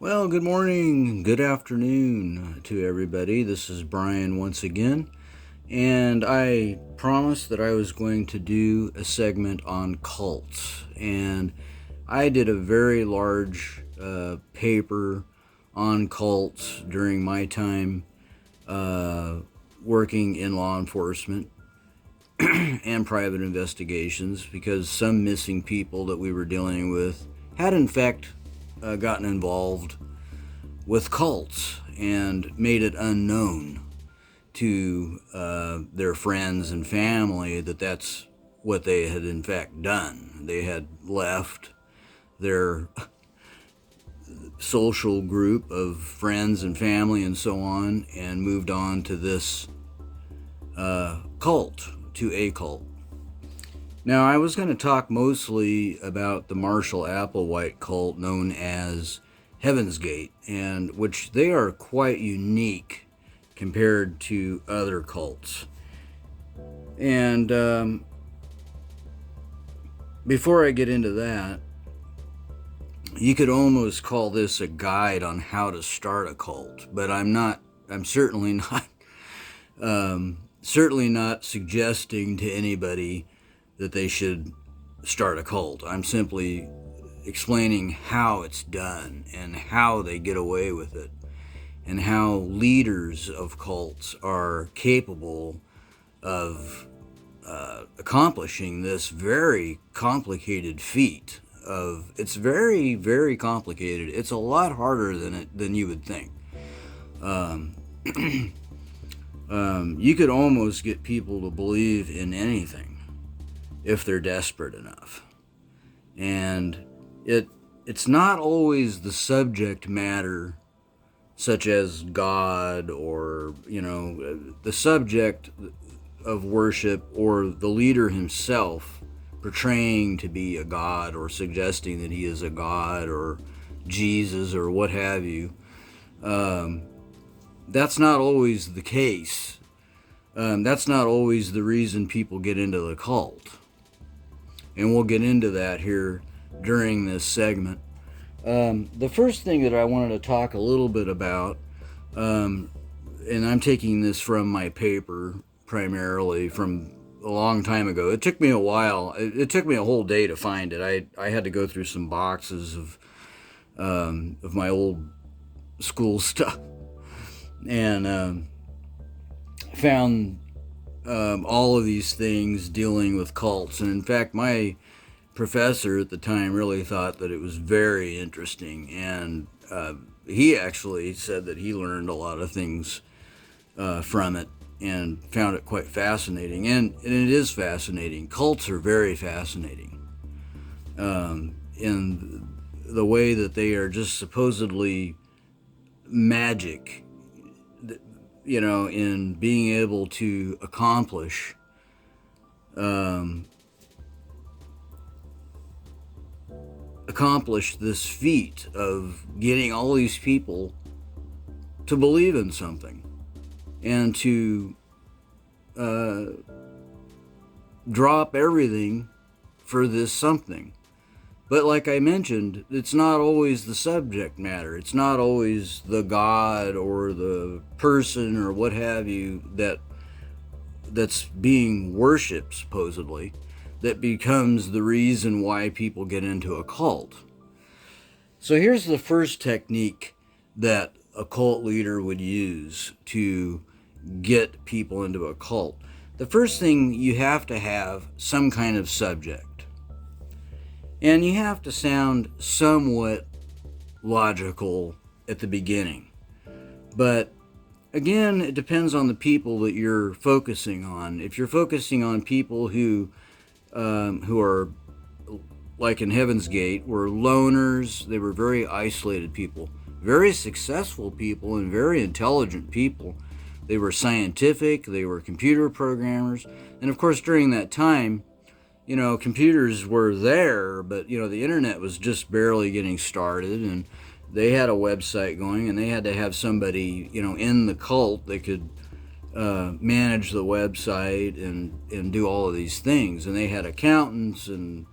Well, good morning, good afternoon to everybody. This is Brian once again, and I promised that I was going to do a segment on cults. And I did a very large paper on cults during my time working in law enforcement and private investigations because some missing people that we were dealing with had, in fact, gotten involved with cults and made it unknown to their friends and family that that's what they had in fact done. They had left their social group of friends and family and so on and moved on to this cult, to a cult. Now, I was going to talk mostly about the Marshall Applewhite cult known as Heaven's Gate, and which they are quite unique compared to other cults. And before I get into that, you could almost call this a guide on how to start a cult, but I'm certainly not, certainly not suggesting to anybody that they should start a cult. I'm simply explaining how it's done and how they get away with it and how leaders of cults are capable of accomplishing this very complicated feat. It's very, very complicated. It's a lot harder than you would think. You could almost get people to believe in anything if they're desperate enough. And it's not always the subject matter, such as God or, the subject of worship or the leader himself portraying to be a god or suggesting that he is a god or Jesus or what have you. That's not always the case. That's not always the reason people get into the cult. And we'll get into that here during this segment. The first thing that I wanted to talk a little bit about, and I'm taking this from my paper primarily from a long time ago. It took me a while. It took me a whole day to find it. I had to go through some boxes of my old school stuff and found all of these things dealing with cults. And in fact, my professor at the time really thought that it was very interesting. And he actually said that he learned a lot of things from it and found it quite fascinating. And it is fascinating. Cults are very fascinating in the way that they are just supposedly magic, in being able to accomplish this feat of getting all these people to believe in something and to drop everything for this something. But like I mentioned, it's not always the subject matter. It's not always the god or the person or what have you that's being worshipped, supposedly, that becomes the reason why people get into a cult. So here's the first technique that a cult leader would use to get people into a cult. The first thing, you have to have some kind of subject. And you have to sound somewhat logical at the beginning. But again, it depends on the people that you're focusing on. If you're focusing on people who are, like in Heaven's Gate, were loners, they were very isolated people, very successful people and very intelligent people. They were scientific, they were computer programmers. And of course, during that time, computers were there, but, the internet was just barely getting started, and they had a website going, and they had to have somebody, in the cult that could manage the website and do all of these things. And they had accountants and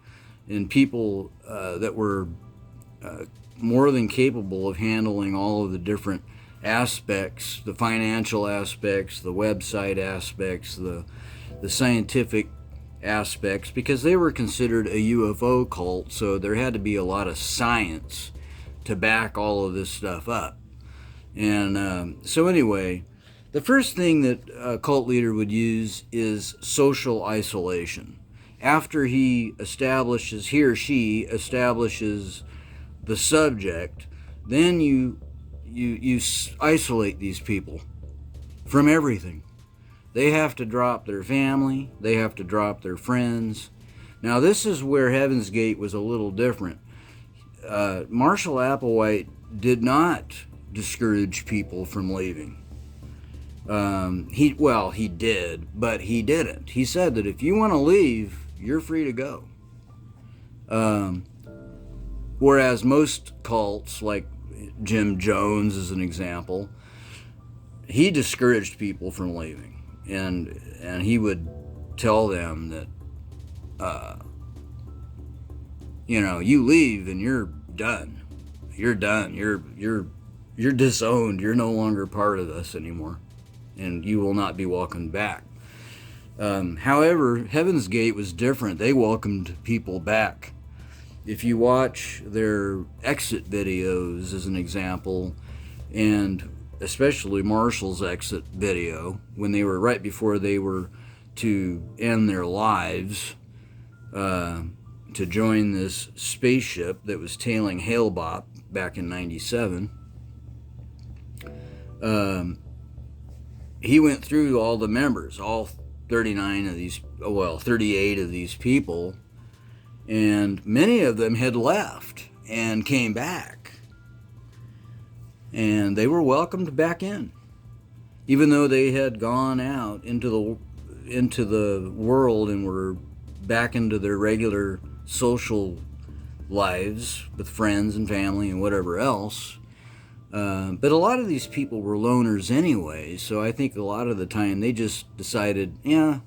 people that were more than capable of handling all of the different aspects, the financial aspects, the website aspects, the scientific aspects, because they were considered a UFO cult, so there had to be a lot of science to back all of this stuff up. And so anyway, the first thing that a cult leader would use is social isolation. After he or she establishes the subject, then you isolate these people from everything. They have to drop their family. They have to drop their friends. Now, this is where Heaven's Gate was a little different. Marshall Applewhite did not discourage people from leaving. He did, but he didn't. He said that if you want to leave, you're free to go. Whereas most cults, like Jim Jones as an example, he discouraged people from leaving. And he would tell them that, you leave and you're done. You're done. You're disowned. You're no longer part of us anymore, and you will not be welcomed back. However, Heaven's Gate was different. They welcomed people back. If you watch their exit videos, as an example, and especially Marshall's exit video, when they were right before they were to end their lives, to join this spaceship that was tailing Hale-Bopp back in 97, he went through all the members, all 38 of these people, and many of them had left and came back. And they were welcomed back in, even though they had gone out into the world and were back into their regular social lives with friends and family and whatever else. But a lot of these people were loners anyway, so I think a lot of the time they just decided, I'm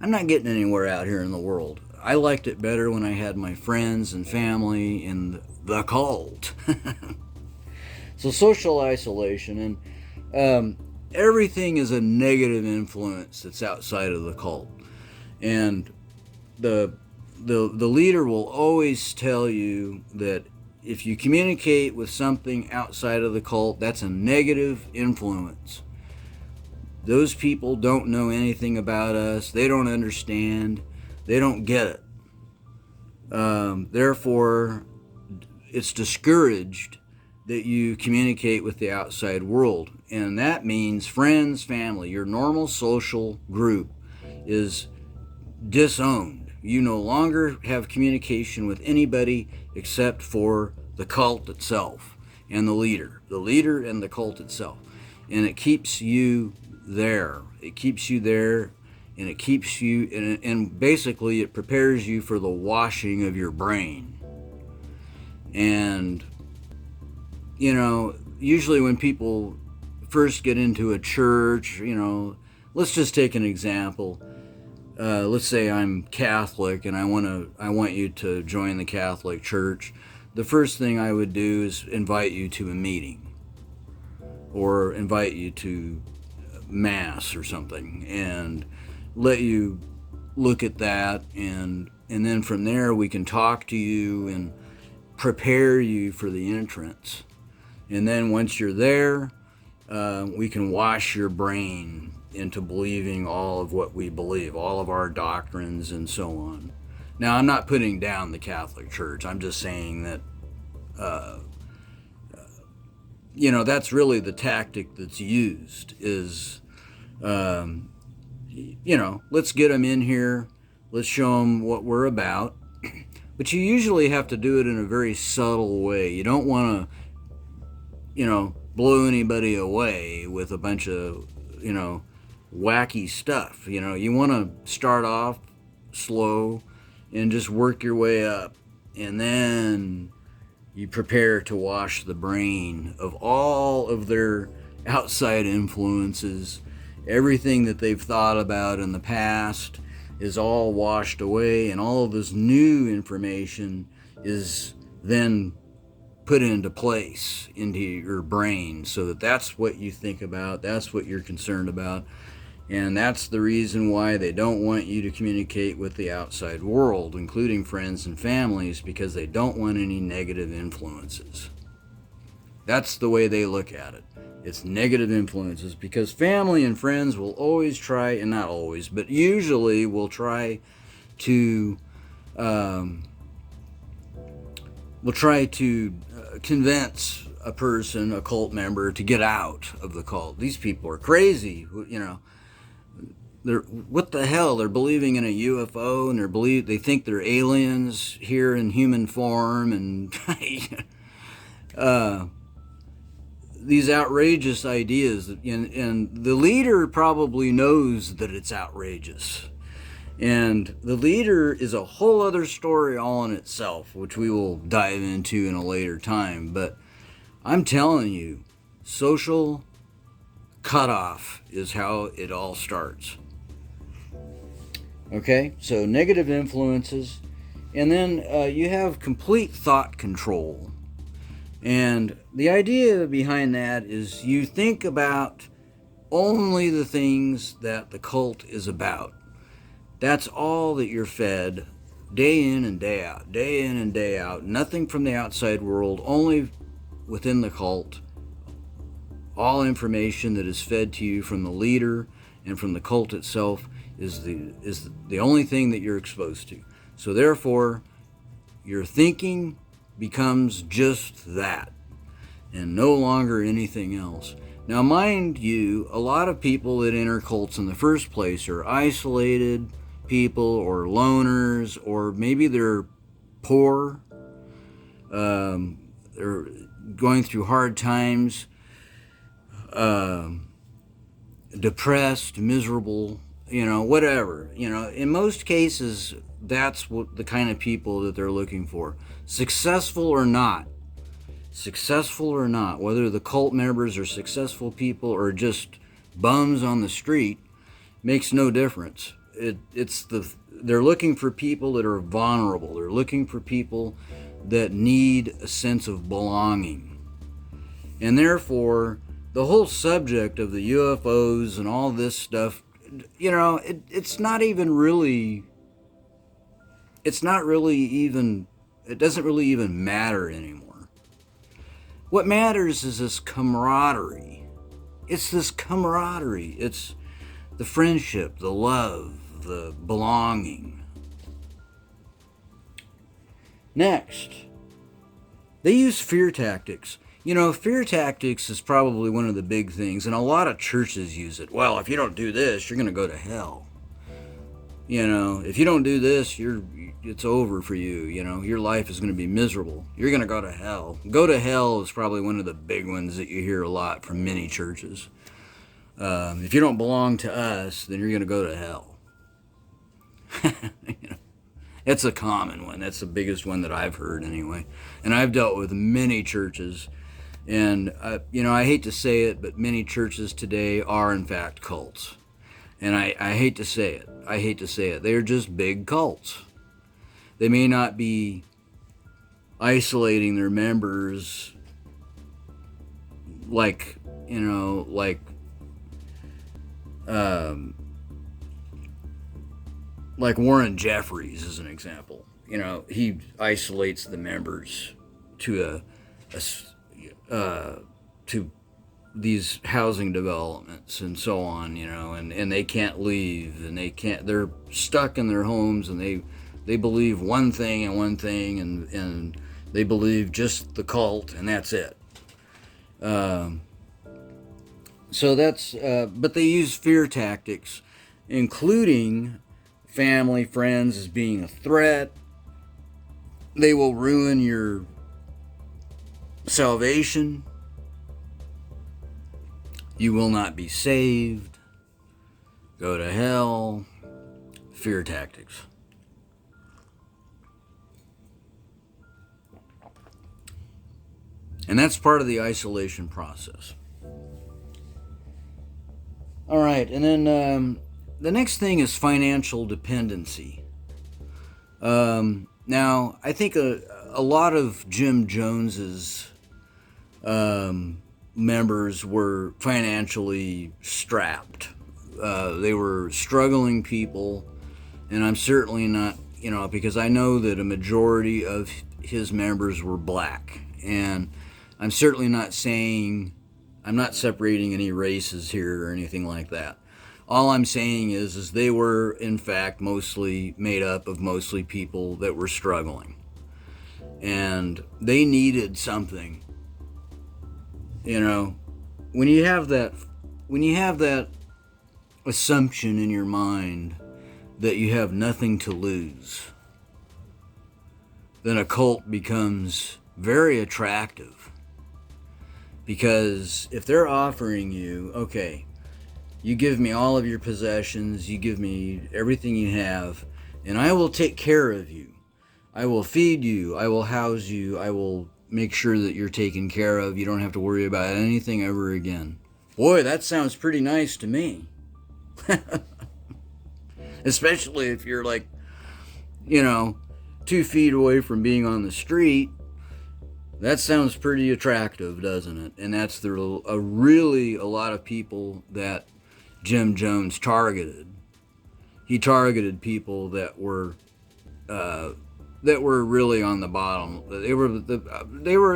not getting anywhere out here in the world. I liked it better when I had my friends and family in the cult. So social isolation, and everything is a negative influence that's outside of the cult. And the leader will always tell you that if you communicate with something outside of the cult, that's a negative influence. Those people don't know anything about us. They don't understand. They don't get it. Therefore, it's discouraged that you communicate with the outside world. And that means friends, family, your normal social group is disowned. You no longer have communication with anybody except for the cult itself and the leader and the cult itself. And it keeps you there. It keeps you there, and it keeps you, and basically it prepares you for the washing of your brain. And usually when people first get into a church, let's just take an example. Let's say I'm Catholic and I want you to join the Catholic Church. The first thing I would do is invite you to a meeting or invite you to Mass or something and let you look at that, and then from there we can talk to you and prepare you for the entrance. And then once you're there, we can wash your brain into believing all of what we believe, all of our doctrines and so on. Now, I'm not putting down the Catholic Church. I'm just saying that, that's really the tactic that's used is, let's get them in here. Let's show them what we're about. But you usually have to do it in a very subtle way. You don't want to, blow anybody away with a bunch of, wacky stuff. You want to start off slow and just work your way up. And then you prepare to wash the brain of all of their outside influences. Everything that they've thought about in the past is all washed away, and all of this new information is then put into place into your brain so that that's what you think about, that's what you're concerned about. And that's the reason why they don't want you to communicate with the outside world, including friends and families, because they don't want any negative influences. That's the way they look at it. It's negative influences, because family and friends will always try, and not always, but usually will try to convince a person, a cult member, to get out of the cult. These people are crazy, you know. What the hell? They're believing in a UFO, and they think they're aliens here in human form, and these outrageous ideas. And the leader probably knows that it's outrageous. And the leader is a whole other story all in itself, which we will dive into in a later time. But I'm telling you, social cutoff is how it all starts. Okay, so negative influences, and then you have complete thought control. And the idea behind that is you think about only the things that the cult is about. That's all that you're fed day in and day out, day in and day out. Nothing from the outside world, only within the cult. All information that is fed to you from the leader and from the cult itself is the only thing that you're exposed to. So therefore, your thinking becomes just that, and no longer anything else. Now, mind you, a lot of people that enter cults in the first place are isolated people or loners, or maybe they're poor, they're going through hard times, depressed, miserable, whatever. In most cases, that's what the kind of people that they're looking for. Successful or not, whether the cult members are successful people or just bums on the street, makes no difference. They're looking for people that are vulnerable. They're looking for people that need a sense of belonging. And therefore, the whole subject of the UFOs and all this stuff, it doesn't really even matter anymore. What matters is this camaraderie. It's this camaraderie. It's the friendship, the love, the belonging. Next, they use fear tactics. Fear tactics is probably one of the big things, and a lot of churches use it. Well, if you don't do this, you're going to go to hell. If you don't do this, it's over for you. Your life is going to be miserable. You're going to go to hell. Go to hell is probably one of the big ones that you hear a lot from many churches. If you don't belong to us, then you're going to go to hell. It's a common one. That's the biggest one that I've heard anyway. And I've dealt with many churches. And, I hate to say it, but many churches today are, in fact, cults. And I hate to say it. They're just big cults. They may not be isolating their members like Warren Jeffries as an example. He isolates the members to to these housing developments and so on, and they can't leave, and they're stuck in their homes, and they believe one thing and they believe just the cult, and that's it. So that's, but they use fear tactics, including family, friends as being a threat. They will ruin your salvation. You will not be saved. Go to hell. Fear tactics. And that's part of the isolation process. All right, and then the next thing is financial dependency. Now, I think a a lot of Jim Jones's members were financially strapped. They were struggling people, and I'm certainly not, because I know that a majority of his members were black, and I'm certainly not saying, I'm not separating any races here or anything like that. All I'm saying is they were, in fact, mostly made up of mostly people that were struggling. And they needed something. When you have that assumption in your mind that you have nothing to lose, then a cult becomes very attractive. Because if they're offering you, okay, you give me all of your possessions, you give me everything you have, and I will take care of you. I will feed you, I will house you, I will make sure that you're taken care of. You don't have to worry about anything ever again. Boy, that sounds pretty nice to me. Especially if you're 2 feet away from being on the street. That sounds pretty attractive, doesn't it? And that's really a lot of people that Jim Jones targeted. He targeted people that were really on the bottom. They were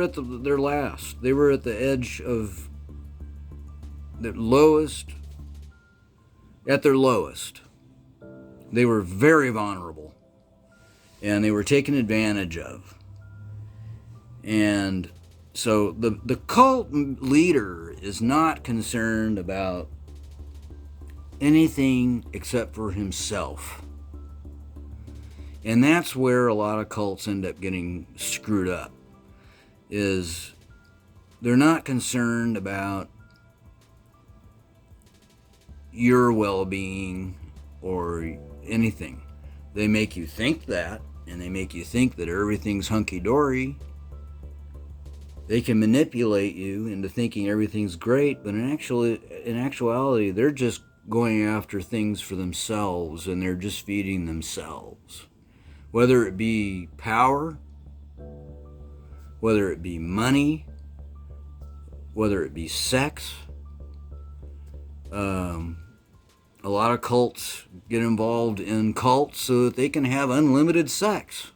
at their last. They were at the edge of the lowest. At their lowest, they were very vulnerable, and they were taken advantage of. And so the cult leader is not concerned about anything except for himself. And that's where a lot of cults end up getting screwed up, is they're not concerned about your well-being or anything. They make you think that, and they make you think that everything's hunky-dory. They can manipulate you into thinking everything's great, but in actuality, they're just going after things for themselves, and they're just feeding themselves. Whether it be power, whether it be money, whether it be sex. A lot of cults get involved in cults so that they can have unlimited sex.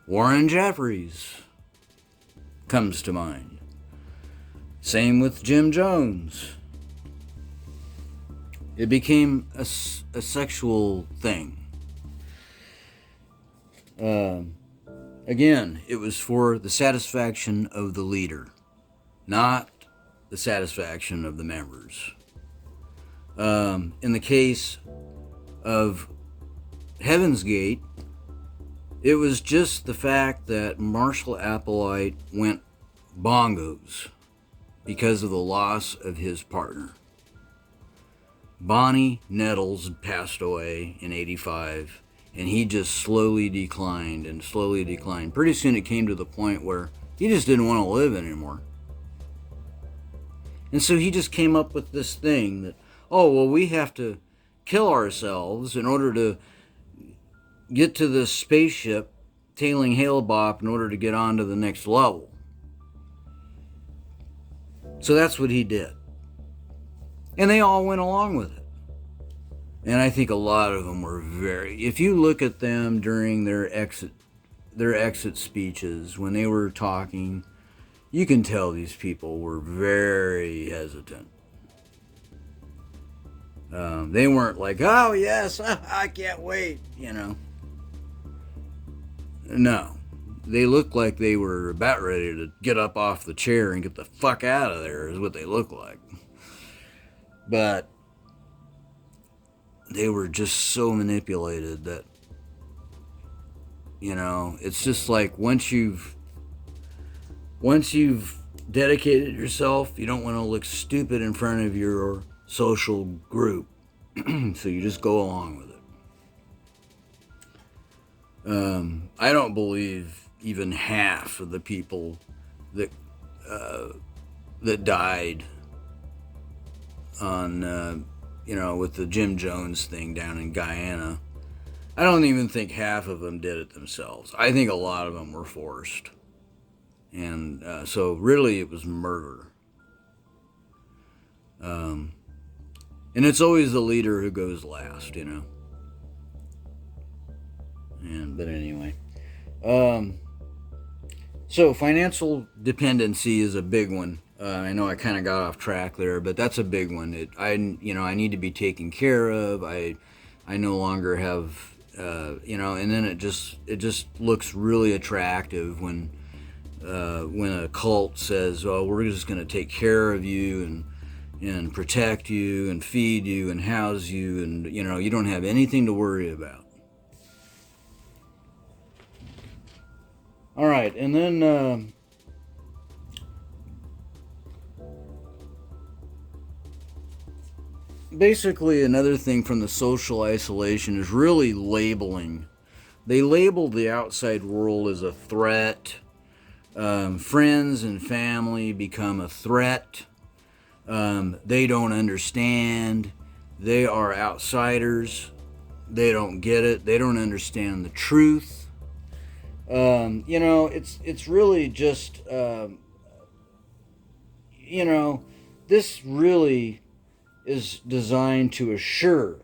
Warren Jeffries comes to mind. Same with Jim Jones. It became a sexual thing. Again, it was for the satisfaction of the leader, not the satisfaction of the members. In the case of Heaven's Gate, it was just the fact that Marshall Applewhite went bongos because of the loss of his partner. Bonnie Nettles passed away in '85, and he just slowly declined and slowly declined. Pretty soon it came to the point where he just didn't want to live anymore. And so he just came up with this thing that, we have to kill ourselves in order to get to this spaceship tailing Hale-Bopp in order to get on to the next level. So that's what he did. And they all went along with it. And I think a lot of them were if you look at them during their exit speeches, when they were talking, you can tell these people were very hesitant. They weren't like, oh yes, I can't wait, No. They looked like they were about ready to get up off the chair and get the fuck out of there, is what they looked like. But they were just so manipulated that, it's just like once you've dedicated yourself, you don't want to look stupid in front of your social group. So you just go along with it. I don't believe even half of the people that died on, with the Jim Jones thing down in Guyana. I don't even think half of them did it themselves. I think a lot of them were forced. And so really it was murder. And it's always the leader who goes last, you know. But anyway. So financial dependency is a big one. I know I kind of got off track there, but that's a big one. I need to be taken care of. I no longer have, and then it just looks really attractive when a cult says, "Oh, we're just going to take care of you and protect you and feed you and house you, and you don't have anything to worry about." All right, and then basically another thing from the social isolation is really labeling. They label the outside world as a threat. Friends and family become a threat. They don't understand. They are outsiders. They don't get it. They don't understand the truth. It's really just, this really is designed to assure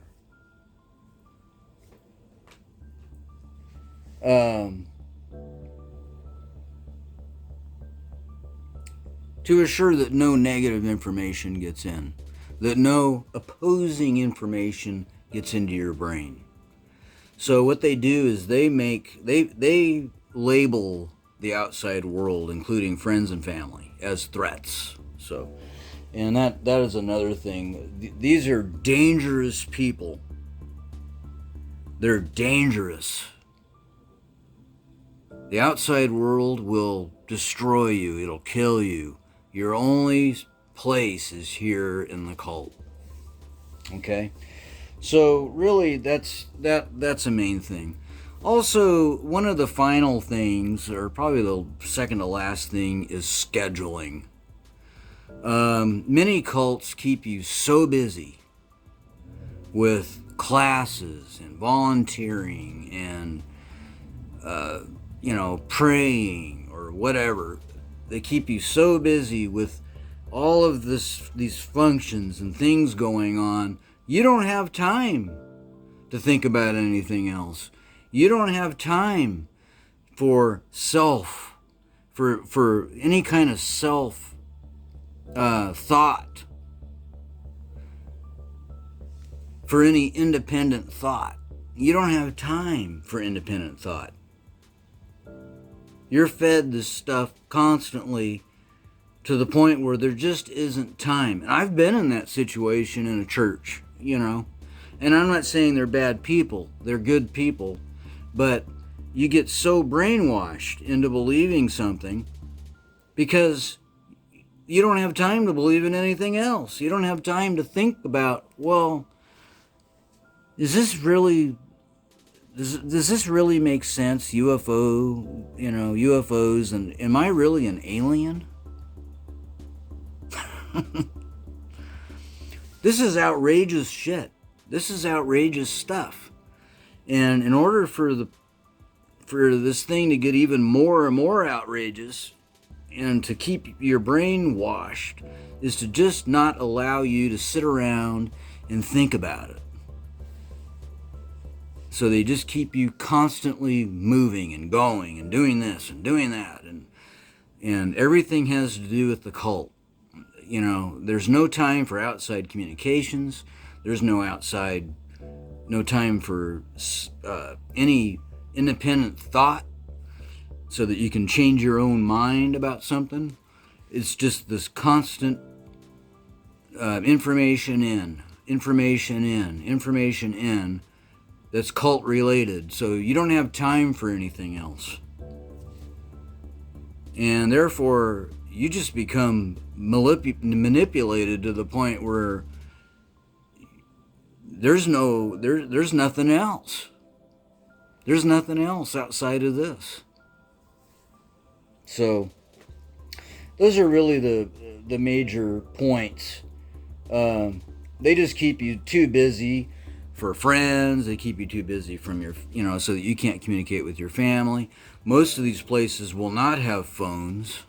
that no negative information gets in, that no opposing information gets into your brain. So what they do is they label the outside world, including friends and family, as threats. So, and that is another thing. These are dangerous people. They're dangerous. The outside world will destroy you. It'll kill you. Your only place is here in the cult. Okay? So really that's a main thing. Also, one of the final things, or probably the second to last thing, is scheduling. Many cults keep you so busy with classes and volunteering and praying or whatever. They keep you so busy with all of these functions and things going on. You don't have time to think about anything else. You don't have time for for any kind of self thought, for any independent thought. You don't have time for independent thought. You're fed this stuff constantly to the point where there just isn't time. And I've been in that situation in a church, and I'm not saying they're bad people. They're good people. But you get so brainwashed into believing something because you don't have time to believe in anything else. You don't have time to think about, well, does this really make sense? UFOs, and am I really an alien? This is outrageous shit. This is outrageous stuff. And in order for this thing to get even more and more outrageous and to keep your brain washed is to just not allow you to sit around and think about it. So they just keep you constantly moving and going and doing this and doing that, and everything has to do with the cult. There's no time for outside communications. There's no time for any independent thought so that you can change your own mind about something. It's just this constant information in that's cult related. So you don't have time for anything else. And therefore, you just become manipulated to the point where there's nothing else. There's nothing else outside of this. So those are really the major points. They just keep you too busy for friends. They keep you too busy from your, so that you can't communicate with your family. Most of these places will not have phones.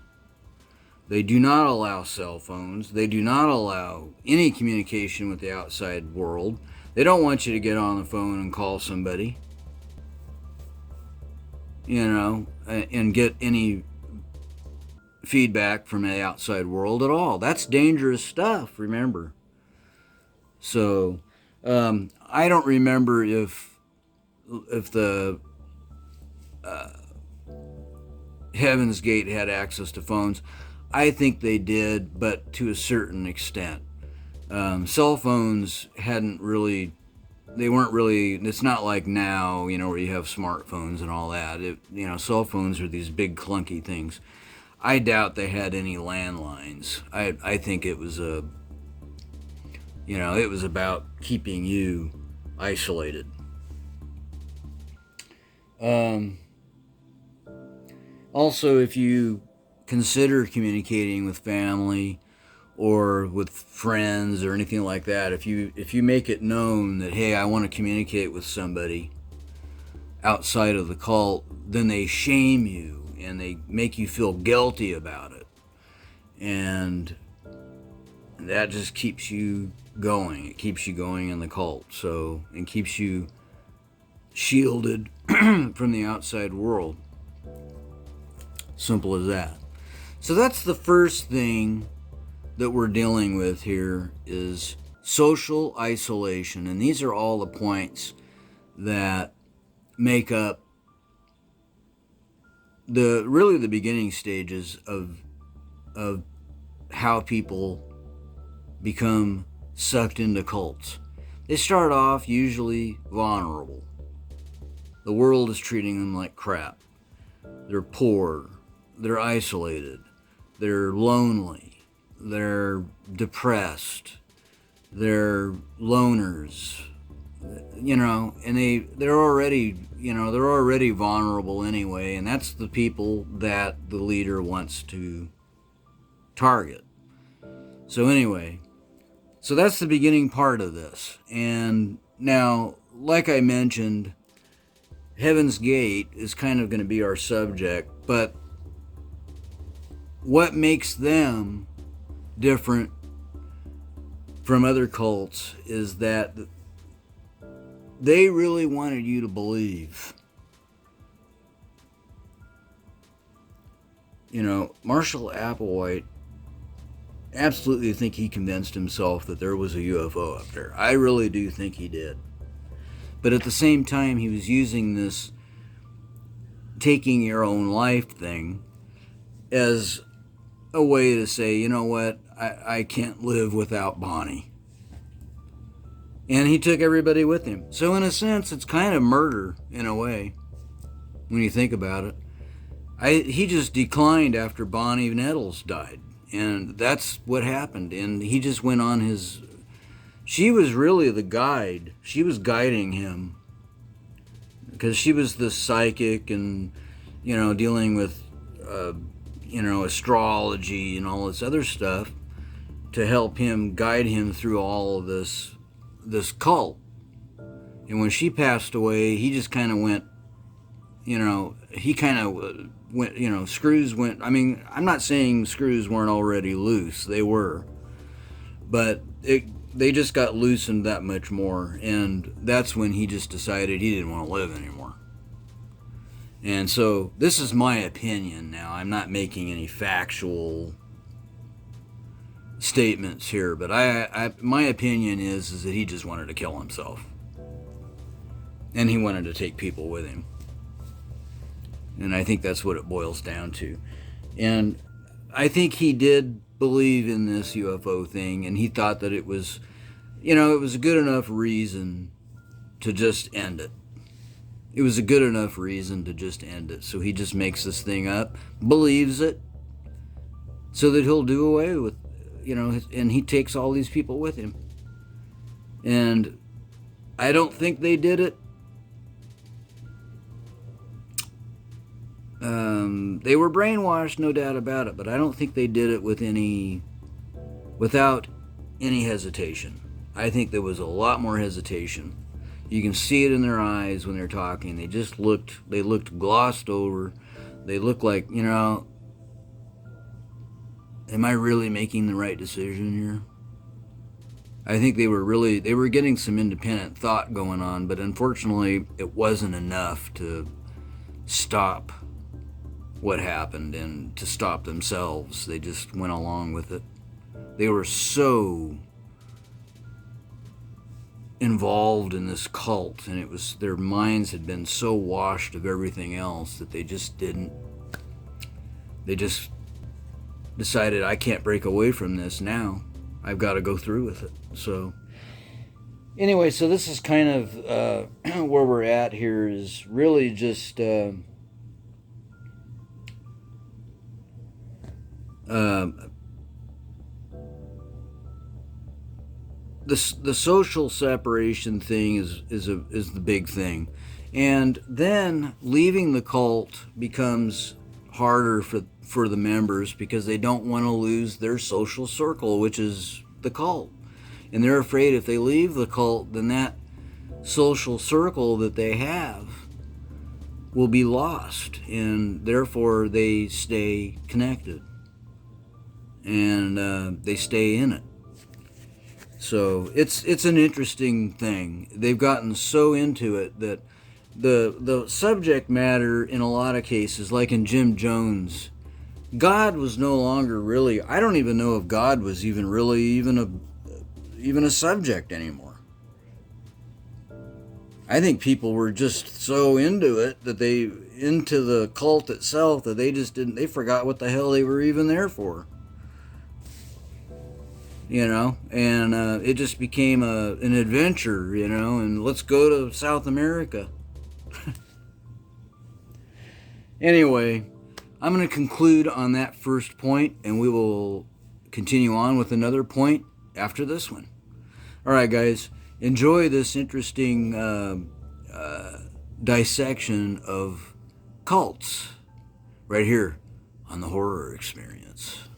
They do not allow cell phones. They do not allow any communication with the outside world. They don't want you to get on the phone and call somebody, and get any feedback from the outside world at all. That's dangerous stuff, remember. So, I don't remember if the Heaven's Gate had access to phones. I think they did, but to a certain extent. Cell phones weren't really, it's not like now, where you have smartphones and all that. Cell phones are these big clunky things. I doubt they had any landlines. I think it was it was about keeping you isolated. Also, if you consider communicating with family or with friends or anything like that, if you make it known that, hey, I want to communicate with somebody outside of the cult, then they shame you and they make you feel guilty about it. And that just keeps you going. It keeps you going in the cult. So, and keeps you shielded from the outside world. Simple as that. So that's the first thing that we're dealing with here, is social isolation. And these are all the points that make up the beginning stages of how people become sucked into cults. They start off usually vulnerable. The world is treating them like crap. They're poor. They're isolated. They're lonely. They're depressed. They're loners. And they're already vulnerable anyway, and that's the people that the leader wants to target. So anyway, so that's the beginning part of this. And now, like I mentioned, Heaven's Gate is kind of going to be our subject, but what makes them different from other cults is that they really wanted you to believe. Marshall Applewhite, absolutely think he convinced himself that there was a UFO up there. I really do think he did. But at the same time, he was using this taking your own life thing as a way to say, you know what, I can't live without Bonnie. And he took everybody with him. So in a sense, it's kind of murder, in a way, when you think about it. He just declined after Bonnie Nettles died. And that's what happened. And he just went on his... She was really the guide. She was guiding him. Because she was the psychic and, dealing with, astrology and all this other stuff to help him, guide him through all of this cult. And when she passed away, he just kind of went, screws went, I'm not saying screws weren't already loose, they were, but they just got loosened that much more, and that's when he just decided he didn't want to live anymore. And so, this is my opinion now. I'm not making any factual statements here, but my opinion is that he just wanted to kill himself. And he wanted to take people with him. And I think that's what it boils down to. And I think he did believe in this UFO thing, and he thought that it was, it was a good enough reason to just end it. It was a good enough reason to just end it. So he just makes this thing up, believes it, so that he'll do away with, and he takes all these people with him. And I don't think they did it. They were brainwashed, no doubt about it, but I don't think they did it without any hesitation. I think there was a lot more hesitation. You can see it in their eyes when they're talking. They looked glossed over. They looked like, am I really making the right decision here? I think they were getting some independent thought going on, but unfortunately it wasn't enough to stop what happened and to stop themselves. They just went along with it. They were so involved in this cult, and their minds had been so washed of everything else that they just decided, I can't break away from this now. I've got to go through with it. So anyway, so this is kind of where we're at here, is really just the social separation thing is the big thing, and then leaving the cult becomes harder for the members because they don't want to lose their social circle, which is the cult, and they're afraid if they leave the cult, then that social circle that they have will be lost, and therefore they stay connected and they stay in it. So it's an interesting thing. They've gotten so into it that the subject matter in a lot of cases, like in Jim Jones, God was no longer really, I don't even know if God was even really even a subject anymore. I think people were just so into it into the cult itself, that they forgot what the hell they were even there for. And it just became an adventure, and let's go to South America. Anyway, I'm going to conclude on that first point, and we will continue on with another point after this one. All right, guys, enjoy this interesting dissection of cults right here on the Horror Experience.